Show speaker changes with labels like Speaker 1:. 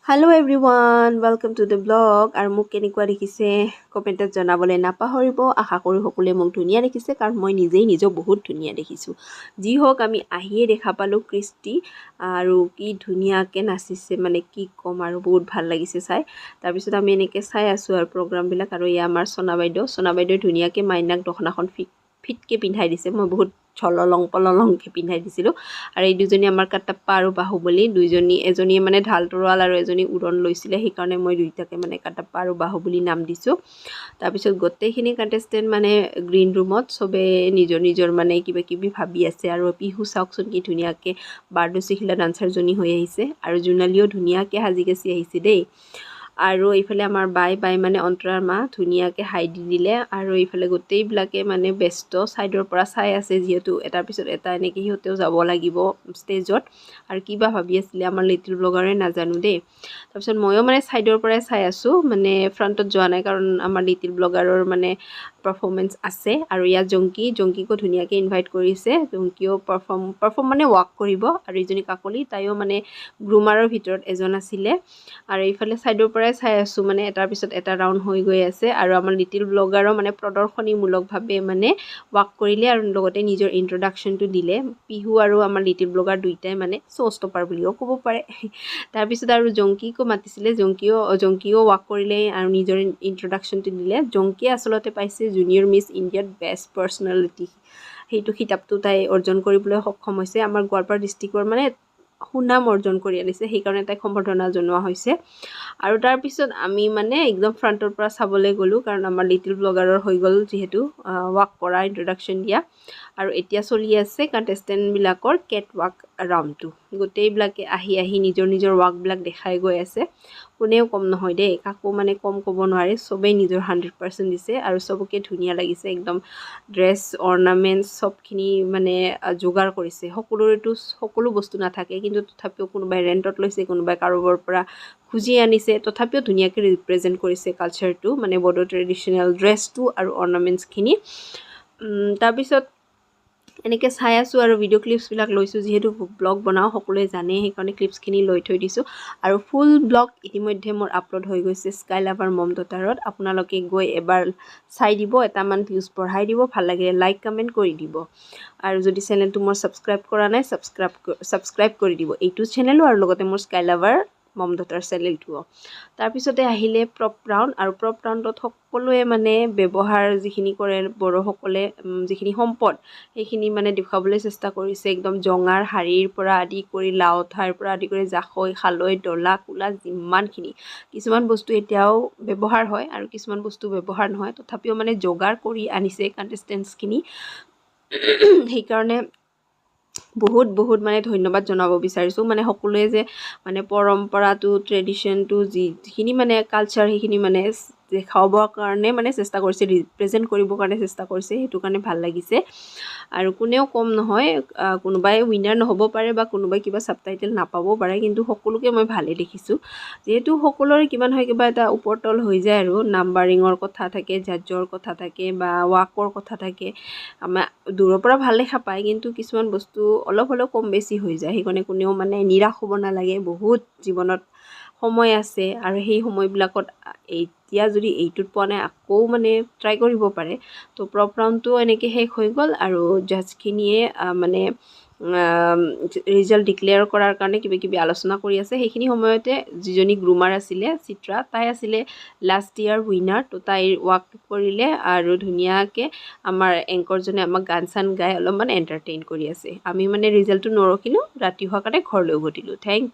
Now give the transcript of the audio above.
Speaker 1: Hello everyone, welcome to the vlog. আৰু মোক কেনেকুৱা দেখিছে কমেণ্টত জনাবলৈ নাপাহৰিব। আশা কৰোঁ সকলোৱে মোক ধুনীয়া দেখিছে কাৰণ মই নিজেই নিজক বহুত ধুনীয়া দেখিছোঁ। যি হওক আমি আহিয়ে দেখা পালোঁ কৃষ্টি আৰু কি ধুনীয়াকৈ নাচিছে, মানে কি ক'ম আৰু বহুত ভাল লাগিছে চাই। তাৰপিছত আমি এনেকৈ চাই আছোঁ আৰু প্ৰগ্ৰামবিলাক। আৰু এয়া আমাৰ সোনা বাইদেউ ধুনীয়াকৈ মাইনাক দখনাখন ফিটকৈ পিন্ধাই দিছে। মই বহুত ছললং পললংকৈ পিন্ধাই দিছিলোঁ। আৰু এই দুজনী আমাৰ কাটাপ্পা আৰু বাহুবলী দুইজনী, এজনীয়ে মানে ঢাল তৰোৱাল আৰু এজনী উৰণ লৈছিলে, সেইকাৰণে মই দুইটাকে মানে কাটাপ্পা আৰু বাহুবলী নাম দিছোঁ। তাৰপিছত গোটেইখিনি কণ্টেষ্টেণ্ট মানে গ্ৰীণ ৰুমত চবে নিজৰ নিজৰ মানে কিবা কিবি ভাবি আছে। আৰু পিহু চাওকচোন কি ধুনীয়াকৈ বাৰ্ডচিখিলা ডান্সাৰজনী হৈ আহিছে। আৰু জোনালীও ধুনীয়াকৈ সাজি কাচি আহিছে দেই। আৰু এইফালে আমাৰ বাই মানে অন্তৰাৰ মা ধুনীয়াকৈ হাই দি দিলে। আৰু এইফালে গোটেইবিলাকে মানে ব্যস্ত ছাইডৰ পৰা চাই আছে, যিহেতু এটাৰ পিছত এটা এনেকৈ সিহঁতেও যাব লাগিব ষ্টেজত। আৰু কিবা ভাবি আছিলে আমাৰ লিটিল ব্লগাৰে নাজানো দেই। তাৰপিছত ময়ো মানে ছাইডৰ পৰাই চাই আছোঁ, মানে ফ্ৰণ্টত যোৱা নাই কাৰণ আমাৰ লিটিল ব্লগাৰৰ মানে পাৰফৰ্মেঞ্চ আছে। আৰু ইয়াত জংকীকো ধুনীয়াকৈ ইনভাইট কৰিছে। জংকীও পাৰফৰ্ম মানে ৱাক কৰিব। আৰু এইজনী কাকলি, তাইও মানে গ্ৰুমাৰৰ ভিতৰত এজন আছিলে। আৰু এইফালে ছাইডৰ পৰাই চাই আছোঁ, মানে এটাৰ পিছত এটা ৰাউণ্ড হৈ গৈ আছে। আৰু আমাৰ লিটিল ব্লগাৰো মানে প্ৰদৰ্শনীমূলকভাৱে মানে ৱাক কৰিলে আৰু লগতে নিজৰ ইন্ট্ৰডাকশ্যনটো দিলে। পিহু আৰু আমাৰ লিটিল ব্লগাৰ দুইটাই মানে শ্ব'ষ্টপাৰ বুলিও ক'ব পাৰে। তাৰপিছত আৰু জংকীকো মাতিছিলে, জংকীও ৱাক কৰিলে আৰু নিজৰ ইন্ট্ৰডাকশ্যনটো দিলে। জংকীয়ে আচলতে পাইছে জুনিয়ৰ মিছ ইণ্ডিয়াত বেষ্ট পাৰ্চনেলিটি, সেইটো খিতাপটো তাই অৰ্জন কৰিবলৈ সক্ষম হৈছে। আমাৰ গোৱালপাৰা ডিষ্ট্ৰিক্টৰ মানে সুনাম অৰ্জন কৰি আনিছে, সেইকাৰণে তাইক সম্বৰ্ধনা জনোৱা হৈছে। আৰু তাৰপিছত আমি মানে একদম ফ্ৰণ্টৰ পৰা চাবলৈ গ'লোঁ, কাৰণ আমাৰ লিটিল ব্লগাৰৰ হৈ গ'ল যিহেতু ৱাক কৰা, ইন্ট্ৰডাকশ্যন দিয়া। আৰু এতিয়া চলি আছে কণ্টেষ্টেণ্টবিলাকৰ কেট ৱাক ৰাউণ্ডটো। গোটেইবিলাকে আহি নিজৰ ৱাকবিলাক দেখাই গৈ আছে। কোনেও কম নহয় দেই, কাকো মানে কম ক'ব নোৱাৰে, চবেই নিজৰ 100% দিছে। আৰু চবকে ধুনীয়া লাগিছে, একদম ড্ৰেছ, অৰ্নামেণ্টছ চবখিনি মানে যোগাৰ কৰিছে। সকলোৰেতো সকলো বস্তু নাথাকে, কিন্তু তথাপিও কোনোবাই ৰেণ্টত লৈছে, কোনোবাই কাৰোবাৰ পৰা খুজি আনিছে, তথাপিও ধুনীয়াকৈ ৰিপ্ৰেজেণ্ট কৰিছে কালচাৰটো, মানে বড়ো ট্ৰেডিশ্যনেল ড্ৰেছটো আৰু অৰ্নামেণ্টছখিনি। তাৰপিছত এনেকৈ চাই আছোঁ আৰু ভিডিঅ' ক্লিপছবিলাক লৈছোঁ, যিহেতু ব্লগ বনাওঁ সকলোৱে জানে, সেইকাৰণে ক্লিপছখিনি লৈ থৈ দিছোঁ। আৰু ফুল ব্লগ ইতিমধ্যে মোৰ আপলোড হৈ গৈছে স্কাই লাভাৰ মম ডটাৰত। আপোনালোকে গৈ এবাৰ চাই দিব, এটামান ভিউজ বঢ়াই দিব, ভাল লাগিলে লাইক কমেণ্ট কৰি দিব। আৰু যদি চেনেলটো মোৰ ছাবস্ক্ৰাইব কৰা নাই, ছাবস্ক্ৰাইব কৰি দিব এইটো চেনেলো, আৰু লগতে মোৰ স্কাই লাভাৰ মম ডটাৰ চেনেলটোও। তাৰপিছতে আহিলে প্ৰপ ৰাউণ্ড। আৰু প্ৰপ ৰাউণ্ডত সকলোৱে মানে ব্যৱহাৰ যিখিনি কৰে বড়োসকলে, যিখিনি সম্পদ সেইখিনি মানে দেখুৱাবলৈ চেষ্টা কৰিছে। একদম জঙাৰ শাৰীৰ পৰা আদি কৰি লাওঠাৰ পৰা আদি কৰি জাকৈ, খালৈ, ডলা, কুলা, যিমানখিনি, কিছুমান বস্তু এতিয়াও ব্যৱহাৰ হয় আৰু কিছুমান বস্তু ব্যৱহাৰ নহয়, তথাপিও মানে যোগাৰ কৰি আনিছে কণ্টেষ্টেণ্টছখিনি। সেইকাৰণে বহুত মানে ধন্যবাদ জনাব বিচাৰিছোঁ। মানে সকলোৱে যে মানে পৰম্পৰাটো, ট্ৰেডিশ্যনটো, যিখিনি মানে কালচাৰ, সেইখিনি মানে দেখাবৰ কাৰণে মানে চেষ্টা কৰিছে, ৰিপ্ৰেজেণ্ট কৰিবৰ কাৰণে চেষ্টা কৰিছে, সেইটো কাৰণে ভাল লাগিছে। আৰু কোনেও কম নহয়, কোনোবাই উইনাৰ নহ'ব পাৰে বা কোনোবাই কিবা ছাবটাইটেল নাপাবও পাৰে, কিন্তু সকলোকে মই ভালেই দেখিছোঁ। যিহেতু সকলোৰে কিবা নহয় কিবা এটা ওপৰতল হৈ যায়, আৰু নাম্বাৰিঙৰ কথা থাকে, জাজৰ কথা থাকে বা ৱাকৰ কথা থাকে। আমাৰ দূৰৰ পৰা ভাল দেখা পায়, কিন্তু কিছুমান বস্তু অলপ হ'লেও কম বেছি হৈ যায়। সেইকাৰণে কোনেও মানে নিৰাশ হ'ব নালাগে, বহুত জীৱনত সময় আছে। আৰু সেই সময়বিলাকত এতিয়া যদি এইটোত পোৱা নাই, আকৌ মানে ট্ৰাই কৰিব পাৰে। তো প্ৰপ ৰাউণ্ডটো এনেকৈ শেষ হৈ গ'ল। আৰু জাজখিনিয়ে মানে ৰিজাল্ট ডিক্লেয়াৰ কৰাৰ কাৰণে কিবা কিবি আলোচনা কৰি আছে। সেইখিনি সময়তে যিজনী গ্ৰুমাৰ আছিলে, চিত্ৰা, তাই আছিলে লাষ্ট ইয়াৰ উইনাৰ। তো তাইৰ ৱাক কৰিলে আৰু ধুনীয়াকৈ আমাৰ এংকৰজনে আমাক গান চান গাই অলপমান এণ্টাৰটেইন কৰি আছে। আমি মানে ৰিজাল্টটো নৰখিলোঁ, ৰাতি হোৱাৰ কাৰণে ঘৰলৈ উভতিলোঁ। Thank U.